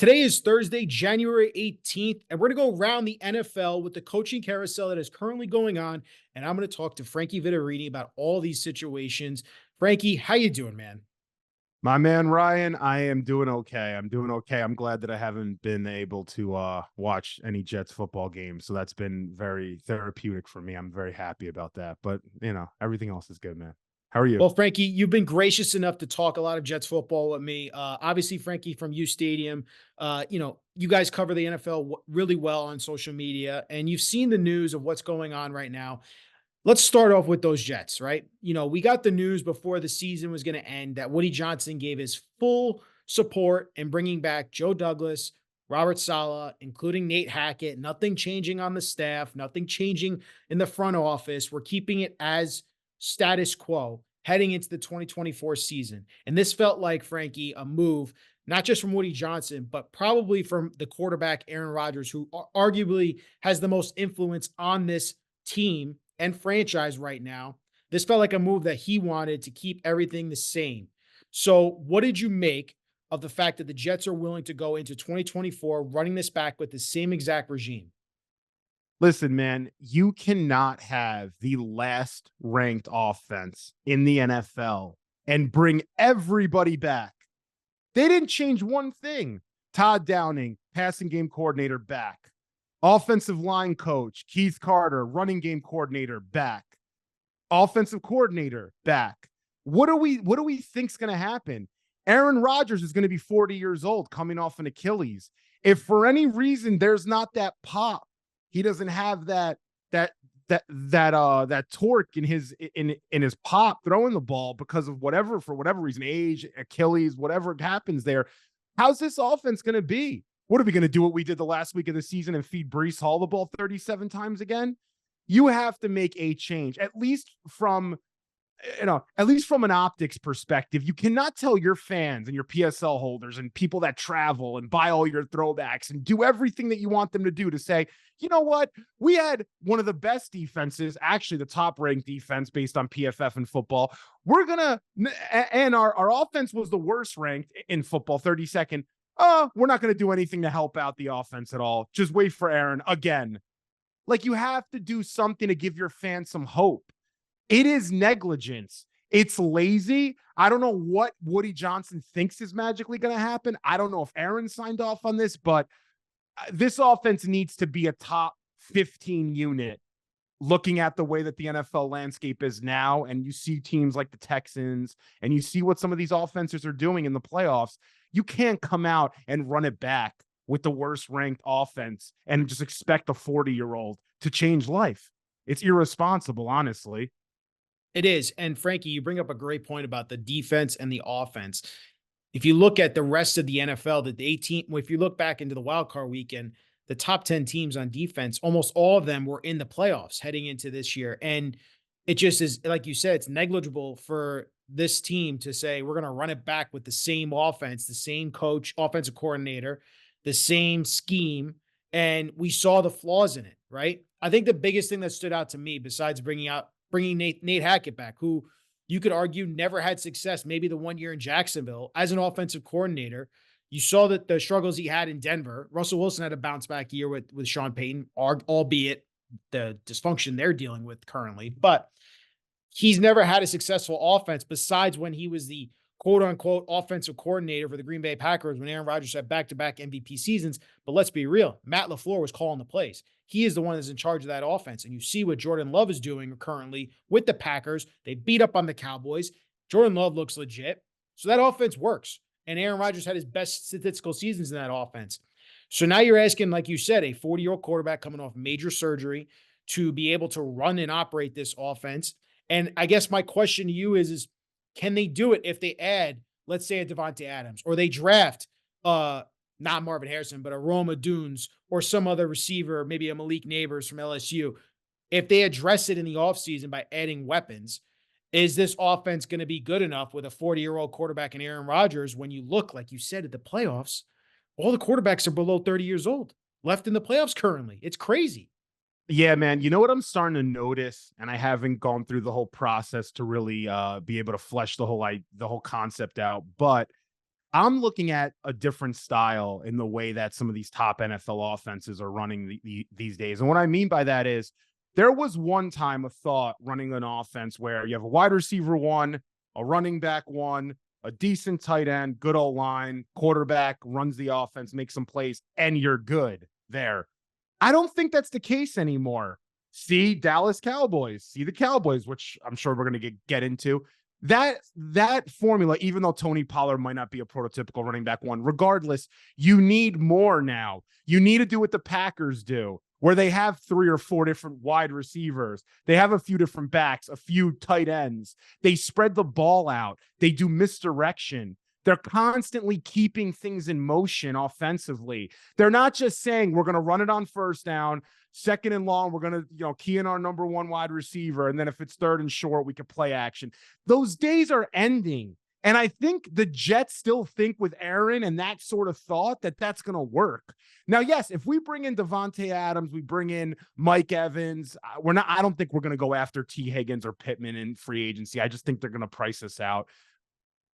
Today is Thursday, January 18th, and we're going to go around the NFL with the coaching carousel that is currently going on. And I'm going to talk to Frankie Vittarini about all these situations. Frankie, how you doing, man? My man Ryan, I am doing okay. I'm doing okay. I'm glad that I haven't been able to watch any Jets football games. So that's been very therapeutic for me. I'm very happy about that. But everything else is good, man. How are you? Well, Frankie, you've been gracious enough to talk a lot of Jets football with me. Obviously, Frankie from U Stadium, you guys cover the NFL really well on social media, and you've seen the news of what's going on right now. Let's start off with those Jets, right? We got the news before the season was going to end that Woody Johnson gave his full support in bringing back Joe Douglas, Robert Saleh, including Nate Hackett. Nothing changing on the staff, nothing changing in the front office. We're keeping it as status quo heading into the 2024 season. And this felt like, Frankie, a move, not just from Woody Johnson, but probably from the quarterback, Aaron Rodgers, who arguably has the most influence on this team and franchise right now. This felt like a move that he wanted to keep everything the same. So, what did you make of the fact that the Jets are willing to go into 2024 running this back with the same exact regime? Listen, man, you cannot have the last ranked offense in the NFL and bring everybody back. They didn't change one thing. Todd Downing, passing game coordinator, back. Offensive line coach, Keith Carter, running game coordinator, back. Offensive coordinator, back. What do we think's going to happen? Aaron Rodgers is going to be 40 years old, coming off an Achilles. If for any reason there's not that pop, he doesn't have that torque in his pop throwing the ball because of for whatever reason, age, Achilles, whatever happens there. How's this offense going to be? What are we going to do what we did the last week of the season and feed Breece Hall the ball 37 times again? You have to make a change, at least from an optics perspective. You cannot tell your fans and your PSL holders and people that travel and buy all your throwbacks and do everything that you want them to do to say, you know what? We had one of the best defenses, actually the top ranked defense based on PFF and football. And our offense was the worst ranked in football, 32nd. We're not going to do anything to help out the offense at all. Just wait for Aaron again. Like, you have to do something to give your fans some hope. It is negligence. It's lazy. I don't know what Woody Johnson thinks is magically going to happen. I don't know if Aaron signed off on this, but this offense needs to be a top 15 unit looking at the way that the NFL landscape is now. And you see teams like the Texans and you see what some of these offenses are doing in the playoffs. You can't come out and run it back with the worst ranked offense and just expect a 40-year-old to change life. It's irresponsible, honestly. It is. And Frankie, you bring up a great point about the defense and the offense. If you look at the rest of the NFL, if you look back into the wild card weekend, the top 10 teams on defense, almost all of them were in the playoffs heading into this year. And it just is, like you said, it's negligible for this team to say, we're going to run it back with the same offense, the same coach, offensive coordinator, the same scheme. And we saw the flaws in it, right? I think the biggest thing that stood out to me, besides bringing Nate Hackett back, who you could argue never had success, maybe the 1 year in Jacksonville as an offensive coordinator. You saw that the struggles he had in Denver. Russell Wilson had a bounce back year with Sean Payton, albeit the dysfunction they're dealing with currently. But he's never had a successful offense besides when he was the quote unquote offensive coordinator for the Green Bay Packers when Aaron Rodgers had back-to-back MVP seasons. But let's be real, Matt LaFleur was calling the plays. He is the one that's in charge of that offense. And you see what Jordan Love is doing currently with the Packers. They beat up on the Cowboys. Jordan Love looks legit. So that offense works. And Aaron Rodgers had his best statistical seasons in that offense. So now you're asking, like you said, a 40-year-old quarterback coming off major surgery to be able to run and operate this offense. And I guess my question to you is can they do it if they add, let's say, a Devontae Adams, or they draft not Marvin Harrison, but a Roma Dunes or some other receiver, maybe a Malik Neighbors from LSU? If they address it in the offseason by adding weapons, is this offense going to be good enough with a 40-year-old quarterback and Aaron Rodgers when you look, like you said, at the playoffs? All the quarterbacks are below 30 years old left in the playoffs currently. It's crazy. Yeah, man. You know what I'm starting to notice, and I haven't gone through the whole process to really be able to flesh the whole concept out, but I'm looking at a different style in the way that some of these top NFL offenses are running these days. And what I mean by that is there was one time a thought running an offense where you have a wide receiver one, a running back one, a decent tight end, good old line, quarterback runs the offense, makes some plays, and you're good there. I don't think that's the case anymore. See Dallas Cowboys, see the Cowboys, which I'm sure we're going to get into. That formula, even though Tony Pollard might not be a prototypical running back one, regardless, you need more now. You need to do what the Packers do, where they have 3 or 4 different wide receivers. They have a few different backs, a few tight ends. They spread the ball out. They do misdirection. They're constantly keeping things in motion offensively. They're not just saying we're going to run it on first down, second and long, we're going to, key in our number one wide receiver. And then if it's third and short, we could play action. Those days are ending. And I think the Jets still think with Aaron and that sort of thought that that's going to work. Now, yes, if we bring in Devontae Adams, we bring in Mike Evans, I don't think we're going to go after T. Higgins or Pittman in free agency. I just think they're going to price us out.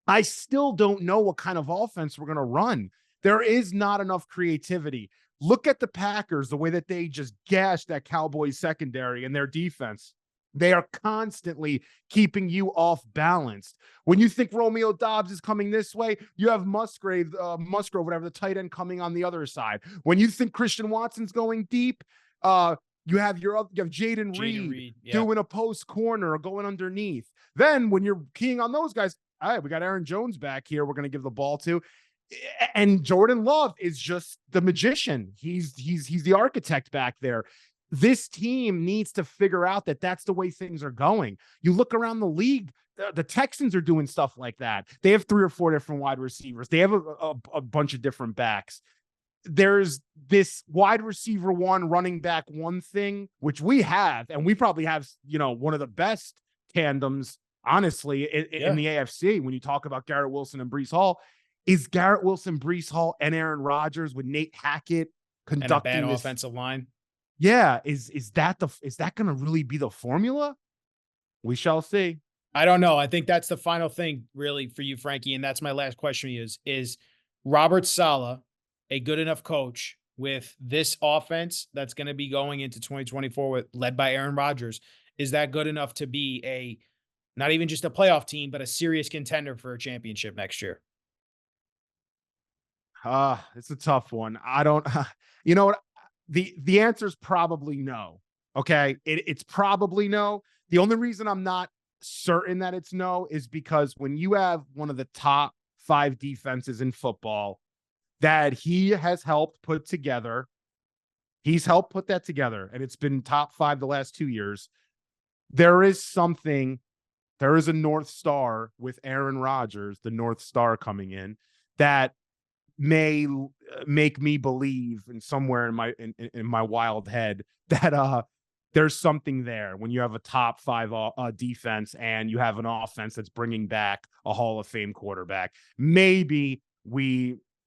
I still don't know what kind of offense we're going to run. There is not enough creativity. Look at the Packers, the way that they just gashed that Cowboys secondary and their defense. They are constantly keeping you off balance. When you think Romeo Doubs is coming this way, you have Musgrove, whatever, the tight end coming on the other side. When you think Christian Watson's going deep, you have Jaden Reed doing a post corner or going underneath. Then when you're keying on those guys, all right, we got Aaron Jones back here. We're going to give the ball to. And Jordan Love is just the magician. He's the architect back there. This team needs to figure out that that's the way things are going. You look around the league, the Texans are doing stuff like that. They have 3 or 4 different wide receivers. They have a bunch of different backs. There's this wide receiver one, running back one thing, which we have, and we probably have, one of the best tandems, honestly, in the AFC. When you talk about Garrett Wilson and Breece Hall, is Garrett Wilson, Breece Hall, and Aaron Rodgers with Nate Hackett conducting and a bad this offensive line. Yeah, is that going to really be the formula? We shall see. I don't know. I think that's the final thing really for you, Frankie, and that's my last question to you is Robert Saleh a good enough coach with this offense that's going to be going into 2024 led by Aaron Rodgers? Is that good enough to be not even just a playoff team, but a serious contender for a championship next year? It's a tough one. I don't, you know what? The answer is probably no. Okay. It's probably no. The only reason I'm not certain that it's no is because when you have one of the top 5 defenses in football that he has helped put together, he's helped put that together, and it's been top 5 the last 2 years. There is a North Star with Aaron Rodgers, the North Star coming in, that may make me believe in somewhere in my wild head that there's something there when you have a top 5 defense and you have an offense that's bringing back a Hall of Fame quarterback. Maybe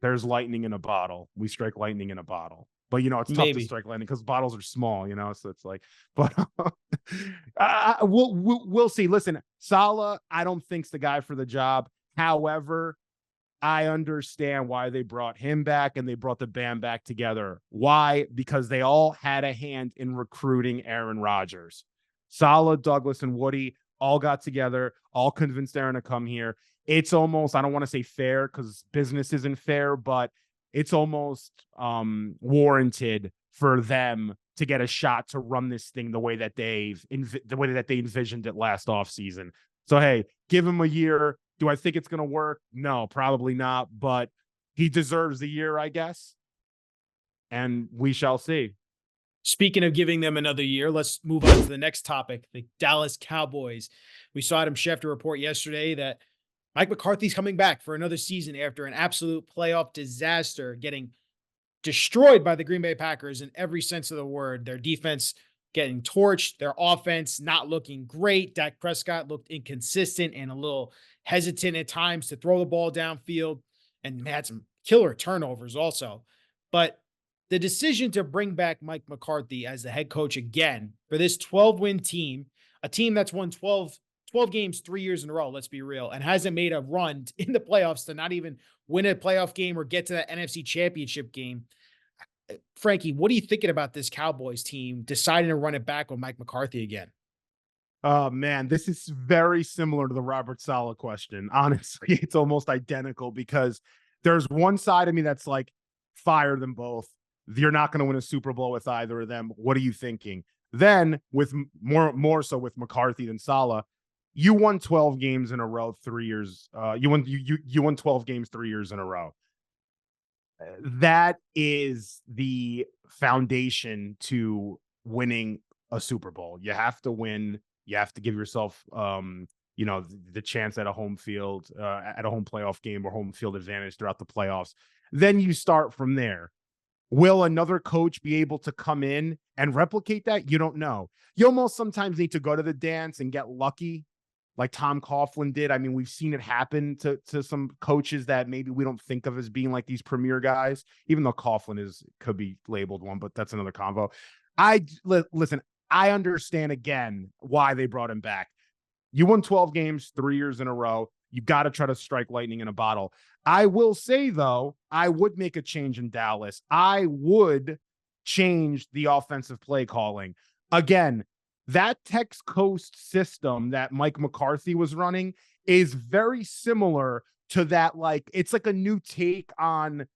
there's lightning in a bottle. We strike lightning in a bottle. But, it's tough to strike lightning because bottles are small, so it's like, but we'll see. Listen, Saleh, I don't think's the guy for the job. However, I understand why they brought him back and they brought the band back together. Why? Because they all had a hand in recruiting Aaron Rodgers. Saleh, Douglas, and Woody all got together, all convinced Aaron to come here. It's almost, I don't want to say fair because business isn't fair, but it's almost warranted for them to get a shot to run this thing the way that they envisioned it last offseason. So, hey, give him a year. Do I think it's going to work? No, probably not, but he deserves the year, I guess. And we shall see. Speaking of giving them another year, let's move on to the next topic, the Dallas Cowboys. We saw Adam Schefter report yesterday that Mike McCarthy's coming back for another season after an absolute playoff disaster, getting destroyed by the Green Bay Packers in every sense of the word. Their defense getting torched, their offense not looking great. Dak Prescott looked inconsistent and a little hesitant at times to throw the ball downfield, and had some killer turnovers also. But the decision to bring back Mike McCarthy as the head coach again for this 12-win team, a team that's won 12 12 games 3 years in a row, let's be real, and hasn't made a run in the playoffs to not even win a playoff game or get to that NFC championship game. Frankie, what are you thinking about this Cowboys team deciding to run it back with Mike McCarthy again? Oh man, this is very similar to the Robert Saleh question. Honestly, it's almost identical because there's one side of me that's like, fire them both. You're not going to win a Super Bowl with either of them. What are you thinking? Then, with more so with McCarthy than Saleh, you won 12 games in a row 3 years. You won 12 games 3 years in a row. That is the foundation to winning a Super Bowl. You have to win. You have to give yourself, the chance at a home field, at a home playoff game or home field advantage throughout the playoffs. Then you start from there. Will another coach be able to come in and replicate that? You don't know. You almost sometimes need to go to the dance and get lucky, like Tom Coughlin did. I mean, we've seen it happen to some coaches that maybe we don't think of as being like these premier guys, even though Coughlin could be labeled one, but that's another convo. Listen, I understand again why they brought him back. You won 12 games 3 years in a row. You got to try to strike lightning in a bottle. I will say, though, I would make a change in Dallas. I would change the offensive play calling. Again, that Tex Coast system that Mike McCarthy was running is very similar to that. Like, it's like a new take on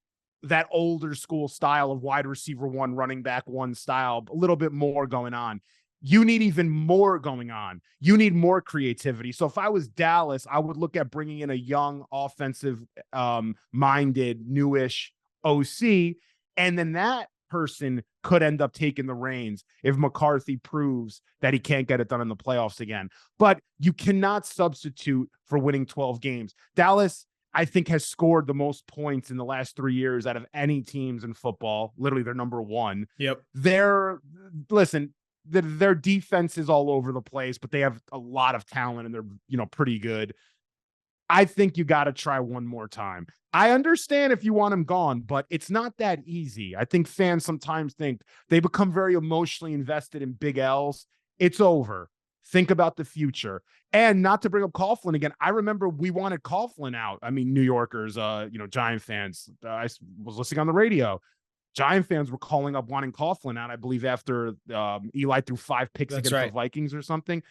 that older school style of wide receiver one, running back one style, a little bit more going on. You need even more going on. You need more creativity. So if I was Dallas, I would look at bringing in a young offensive minded newish OC. And then that person could end up taking the reins if McCarthy proves that he can't get it done in the playoffs again. But you cannot substitute for winning 12 games. Dallas, I think, has scored the most points in the last 3 years out of any teams in football. Literally, they're number one. Yep. Their defense is all over the place, but they have a lot of talent and they're, pretty good. I think you got to try one more time. I understand if you want him gone, but it's not that easy. I think fans sometimes think they become very emotionally invested in big L's. It's over. Think about the future. And not to bring up Coughlin again, I remember we wanted Coughlin out. I mean, New Yorkers, Giant fans. I was listening on the radio. Giant fans were calling up wanting Coughlin out, I believe, after Eli threw 5 picks against the Vikings or something.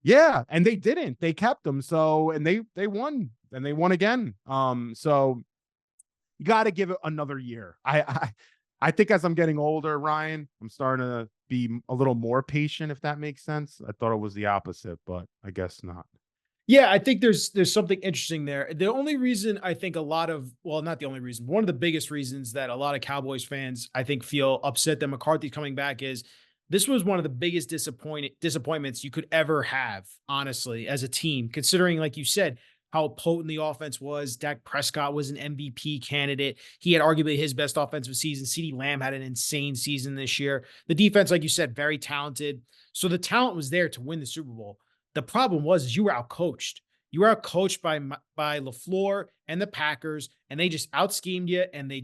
Yeah, and they didn't. They kept him. So, and they won, and they won again. So you got to give it another year. I think as I'm getting older, Ryan, I'm starting to be a little more patient, if that makes sense. I thought it was the opposite, but I guess not. Yeah, I think there's something interesting there. The only reason I think not the only reason, one of the biggest reasons that a lot of Cowboys fans, I think, feel upset that McCarthy's coming back is this was one of the biggest disappointments you could ever have, honestly, as a team, considering, like you said, how potent the offense was. Dak Prescott was an MVP candidate. He had arguably his best offensive season. CeeDee Lamb had an insane season this year. The defense, like you said, very talented. So the talent was there to win the Super Bowl. The problem was you were outcoached. You were outcoached by LaFleur and the Packers, and they just out-schemed you, and they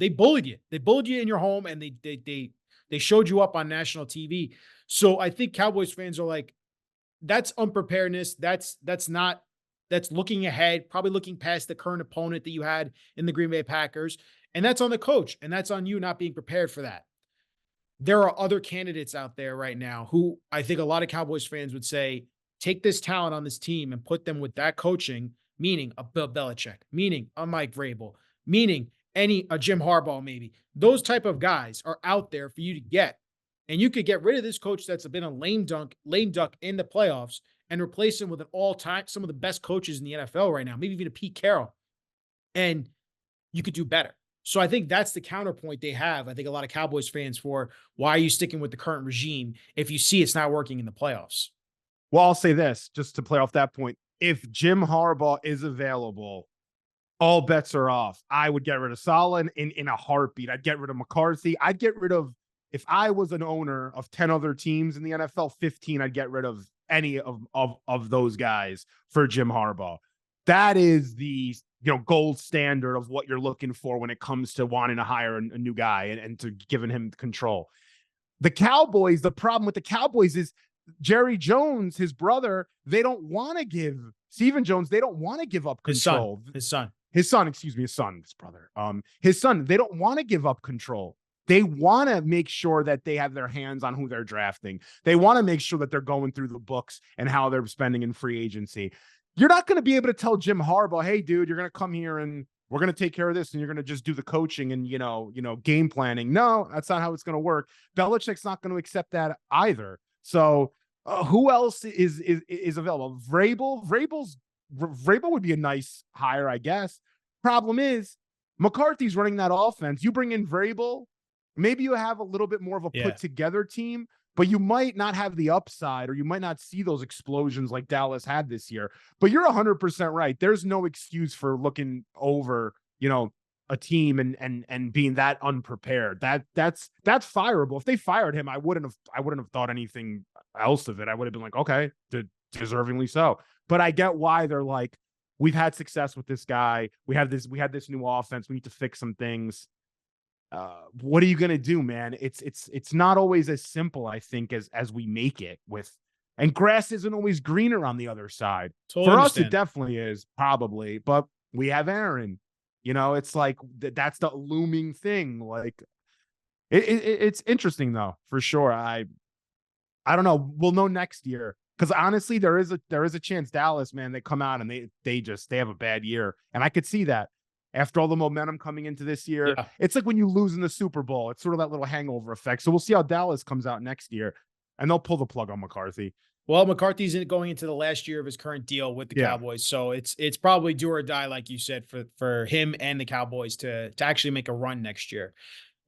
bullied you. They bullied you in your home, and they showed you up on national TV. So I think Cowboys fans are like, that's unpreparedness. That's looking ahead, probably looking past the current opponent that you had in the Green Bay Packers. And that's on the coach, and that's on you not being prepared for that. There are other candidates out there right now who I think a lot of Cowboys fans would say, take this talent on this team and put them with that coaching, meaning a Bill Belichick, meaning a Mike Vrabel, meaning a Jim Harbaugh, maybe. Those type of guys are out there for you to get. And you could get rid of this coach that's been a lame duck in the playoffs and replace him with an all-time, some of the best coaches in the NFL right now, maybe even a Pete Carroll. And you could do better. So I think that's the counterpoint they have. I think a lot of Cowboys fans for why are you sticking with the current regime if you see it's not working in the playoffs? Well, I'll say this just to play off that point. If Jim Harbaugh is available, all bets are off. I would get rid of Saleh in a heartbeat. I'd get rid of McCarthy. I'd get rid of, if I was an owner of 10 other teams in the NFL, 15, I'd get rid of any of those guys for Jim Harbaugh. That is the gold standard of what you're looking for when it comes to wanting to hire a new guy and to giving him control. The Cowboys, the problem with the Cowboys is Jerry Jones, his brother, they don't want to give Stephen Jones, they don't want to give up His son, control. his son. His son, excuse me, his brother. His son, they don't want to give up control. They want to make sure that they have their hands on who they're drafting. They want to make sure that they're going through the books and how they're spending in free agency. You're not going to be able to tell Jim Harbaugh, hey, dude, you're going to come here and we're going to take care of this and you're going to just do the coaching and, game planning. No, that's not how it's going to work. Belichick's not going to accept that either. So who else is available? Vrabel would be a nice hire, I guess. Problem is, McCarthy's running that offense. You bring in Vrabel, maybe you have a little bit more of a put together team, but you might not have the upside or you might not see those explosions like Dallas had this year. But you're 100% right. There's no excuse for looking over, a team and being that unprepared. That's fireable. If they fired him, I wouldn't have thought anything else of it. I would have been like, okay, deservingly so. But I get why they're like, we've had success with this guy. We had this new offense. We need to fix some things. What are you going to do, man? It's not always as simple, I think, as we make it with, and grass isn't always greener on the other side. Totally For understand. us, it definitely is probably, but we have Aaron, it's like, that's the looming thing. Like it's interesting though, for sure. I don't know. We'll know next year. Because honestly, there is a chance Dallas, man, they come out and they have a bad year. And I could see that after all the momentum coming into this year. Yeah. It's like when you lose in the Super Bowl. It's sort of that little hangover effect. So we'll see how Dallas comes out next year. And they'll pull the plug on McCarthy. Well, McCarthy's going into the last year of his current deal with the Cowboys. So it's probably do or die, like you said, for him and the Cowboys to actually make a run next year.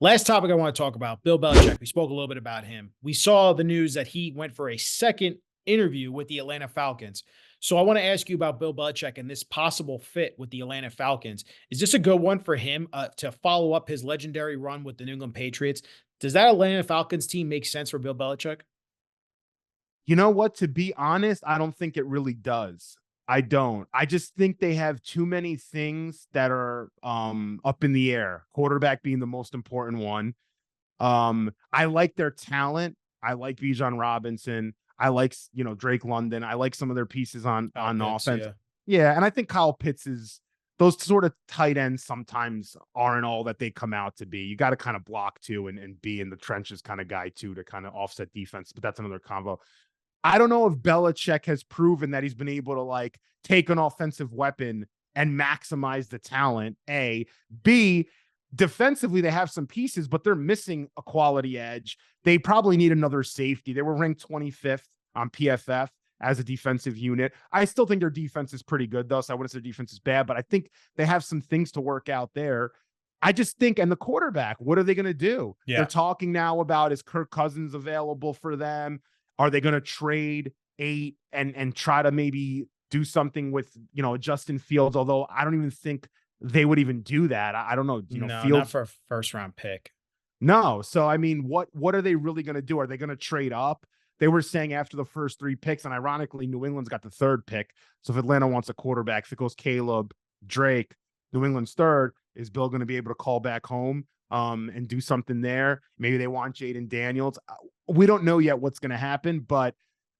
Last topic I want to talk about, Bill Belichick. We spoke a little bit about him. We saw the news that he went for a second interview with the Atlanta Falcons. So I want to ask you about Bill Belichick and this possible fit with the Atlanta Falcons. Is this a good one for him to follow up his legendary run with the New England Patriots? Does that Atlanta Falcons team make sense for Bill Belichick? You know what? To be honest, I don't think it really does. I don't. I just think they have too many things that are up in the air. Quarterback being the most important one. I like their talent. I like Bijan Robinson. I like, Drake London. I like some of their pieces on offense. Yeah. And I think Kyle Pitts those sort of tight ends sometimes aren't all that they come out to be. You got to kind of block too and be in the trenches kind of guy too to kind of offset defense. But that's another convo. I don't know if Belichick has proven that he's been able to like take an offensive weapon and maximize the talent. A, B, defensively, they have some pieces, but they're missing a quality edge. They probably need another safety. They were ranked 25th on PFF as a defensive unit. I still think their defense is pretty good, though, so I wouldn't say their defense is bad, but I think they have some things to work out there. I just think, and the quarterback, what are they going to do? Yeah. They're talking now about, is Kirk Cousins available for them? Are they going to trade 8 and try to maybe do something with, Justin Fields? Although I don't even think they would even do that. I don't know. No, Fields, not for a first round pick. No. So, I mean, what are they really going to do? Are they going to trade up? They were saying after the first 3 picks, and ironically, New England's got the 3rd pick. So if Atlanta wants a quarterback, if it goes Caleb, Drake, New England's 3rd, is Bill going to be able to call back home and do something there? Maybe they want Jaden Daniels. We don't know yet what's going to happen, but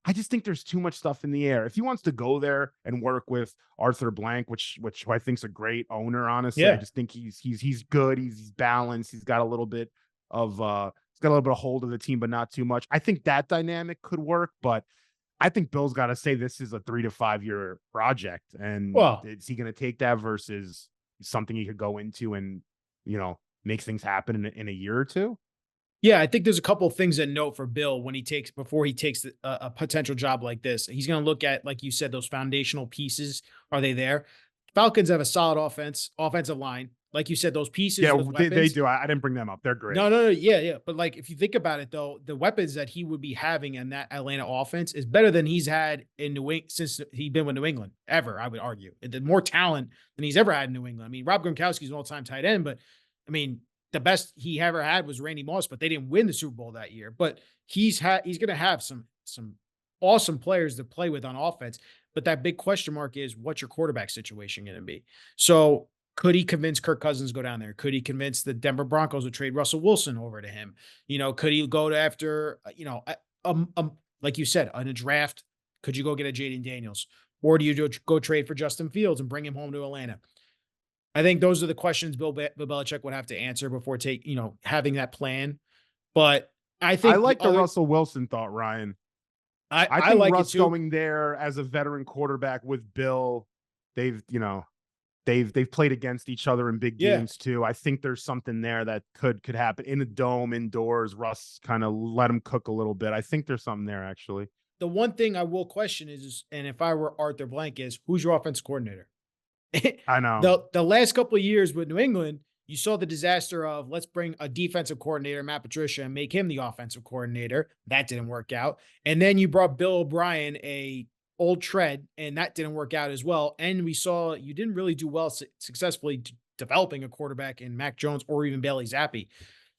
I just think there's too much stuff in the air. If he wants to go there and work with Arthur Blank, which I think's a great owner, honestly, I just think he's good. He's balanced. He's got a little bit of hold of the team, but not too much. I think that dynamic could work, but I think Bill's got to say this is a 3 to 5 year project. And is he going to take that versus something he could go into and, make things happen in a year or two? Yeah, I think there's a couple of things that note for Bill before he takes a potential job like this. He's going to look at, like you said, those foundational pieces. Are they there? Falcons have a solid offensive line. Like you said, those pieces. Yeah, those they do. I didn't bring them up. They're great. No. Yeah. But like, if you think about it, though, the weapons that he would be having in that Atlanta offense is better than he's had in New England since he's been with New England ever. I would argue the more talent than he's ever had in New England. I mean, Rob Gronkowski's an all-time tight end, but I mean, the best he ever had was Randy Moss, but they didn't win the Super Bowl that year. But he's going to have some awesome players to play with on offense. But that big question mark is, what's your quarterback situation going to be? So could he convince Kirk Cousins to go down there? Could he convince the Denver Broncos to trade Russell Wilson over to him? Could he go after, like you said, in a draft, could you go get a Jaden Daniels? Or do you go trade for Justin Fields and bring him home to Atlanta? I think those are the questions Bill Belichick would have to answer before having that plan. But I I think the like the other, Russell Wilson thought, Ryan. I I think like it Russ too. going there as a veteran quarterback with Bill, they've, they've played against each other in big Yeah. games too. I think there's something there that could happen in a dome indoors. Russ kind of let him cook a little bit. I think there's something there actually. The one thing I will question is, and if I were Arthur Blank, is who's your offense coordinator? I know. The last couple of years with New England, you saw the disaster of let's bring a defensive coordinator, Matt Patricia, and make him the offensive coordinator. That didn't work out. And then you brought Bill O'Brien, a old tread, and that didn't work out as well. And we saw you didn't really do well successfully developing a quarterback in Mac Jones or even Bailey Zappi.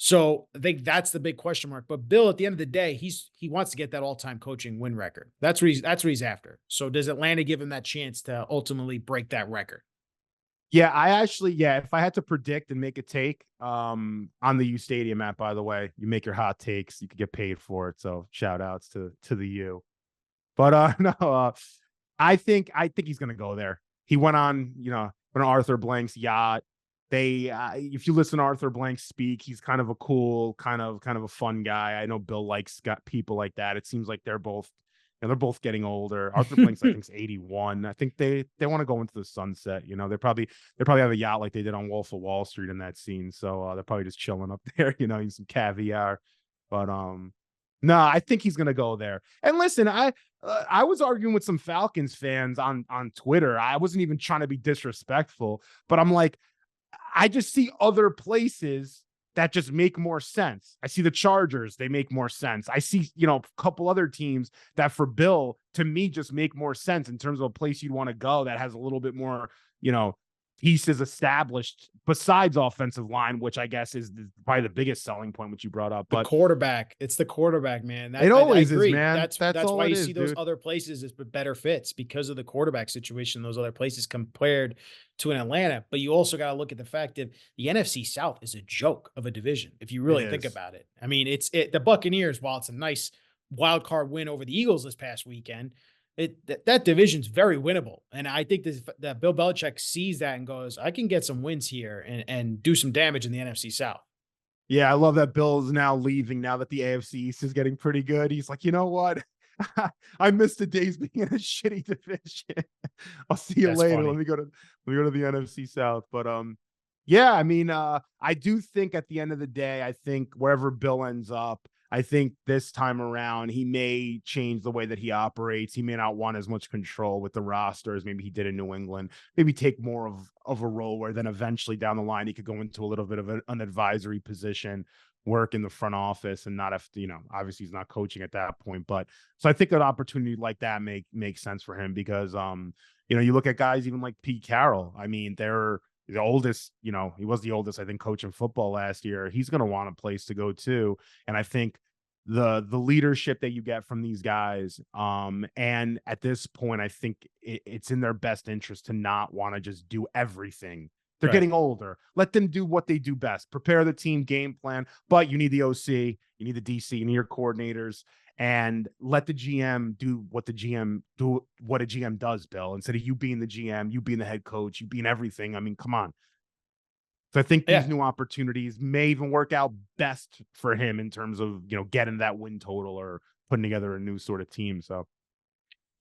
So I think that's the big question mark. But Bill, at the end of the day, he wants to get that all-time coaching win record. That's what he's after. So does Atlanta give him that chance to ultimately break that record? Yeah, if I had to predict and make a take, on the U Stadium app, by the way, you make your hot takes, you could get paid for it. So shout outs to the U. But no, I think he's gonna go there. He went on, on Arthur Blank's yacht. They if you listen to Arthur Blank speak, he's kind of a cool, kind of a fun guy. I know Bill likes got people like that. It seems like they're both getting older. Arthur Blank's, I think, is 81. I think they want to go into the sunset. They probably have a yacht like they did on Wolf of Wall Street in that scene. So they're probably just chilling up there, eating some caviar. But no, I think he's gonna go there. And listen, I was arguing with some Falcons fans on Twitter. I wasn't even trying to be disrespectful, but I'm like, I just see other places that just make more sense. I see the Chargers, they make more sense. I see, a couple other teams that for Bill, to me, just make more sense in terms of a place you'd want to go that has a little bit more, pieces established besides offensive line, which I guess is probably the biggest selling point, which you brought up. The But quarterback. It's the quarterback, man. it I always is, agree. man. That's All why it you is, see those dude. other places as better fits because of the quarterback situation. Those other places compared to an Atlanta, but you also got to look at the fact that the NFC South is a joke of a division if you It really think is. about it. I mean, the Buccaneers. While it's a nice wild card win over the Eagles this past weekend, that division's very winnable, and I think that Bill Belichick sees that and goes, "I can get some wins here and do some damage in the NFC South." Yeah, I love that Bill is now leaving now that the AFC East is getting pretty good. He's like, you know what? I missed the days being in a shitty division. I'll see you That's later. funny. Let me go to the NFC South. But yeah, I mean, I do think at the end of the day, I think wherever Bill ends up, I think this time around he may change the way that he operates. He may not want as much control with the roster as maybe he did in New England. Maybe take more of a role where then eventually down the line he could go into a little bit of an advisory position, work in the front office, and not have to, obviously he's not coaching at that point. But so I think an opportunity like that makes sense for him because you look at guys even like Pete Carroll. I mean, they're the oldest, he was the oldest, I think, coach in football last year. He's going to want a place to go too. And I think the leadership that you get from these guys, and at this point, I think it's in their best interest to not want to just do everything. They're Right. getting older. Let them do what they do best. Prepare the team game plan, but you need the OC, you need the DC, you need your coordinators, and let the GM do what a GM does, Bill. Instead of you being the GM, you being the head coach, you being everything. I mean, come on. So I think these Yeah. new opportunities may even work out best for him in terms of, getting that win total or putting together a new sort of team. So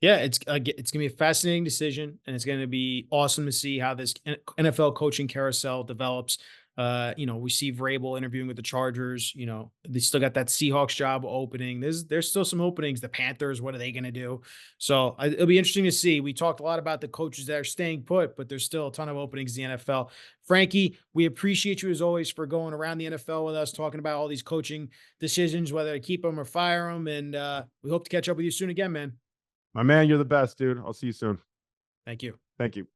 Yeah, it's gonna be a fascinating decision, and it's gonna be awesome to see how this NFL coaching carousel develops. We see Vrabel interviewing with the Chargers. They still got that Seahawks job opening. There's still some openings. The Panthers, what are they gonna do? So it'll be interesting to see. We talked a lot about the coaches that are staying put, but there's still a ton of openings in the NFL. Frankie, we appreciate you as always for going around the NFL with us, talking about all these coaching decisions, whether to keep them or fire them. And we hope to catch up with you soon again, man. my man, you're the best, dude. I'll see you soon. Thank you. Thank you.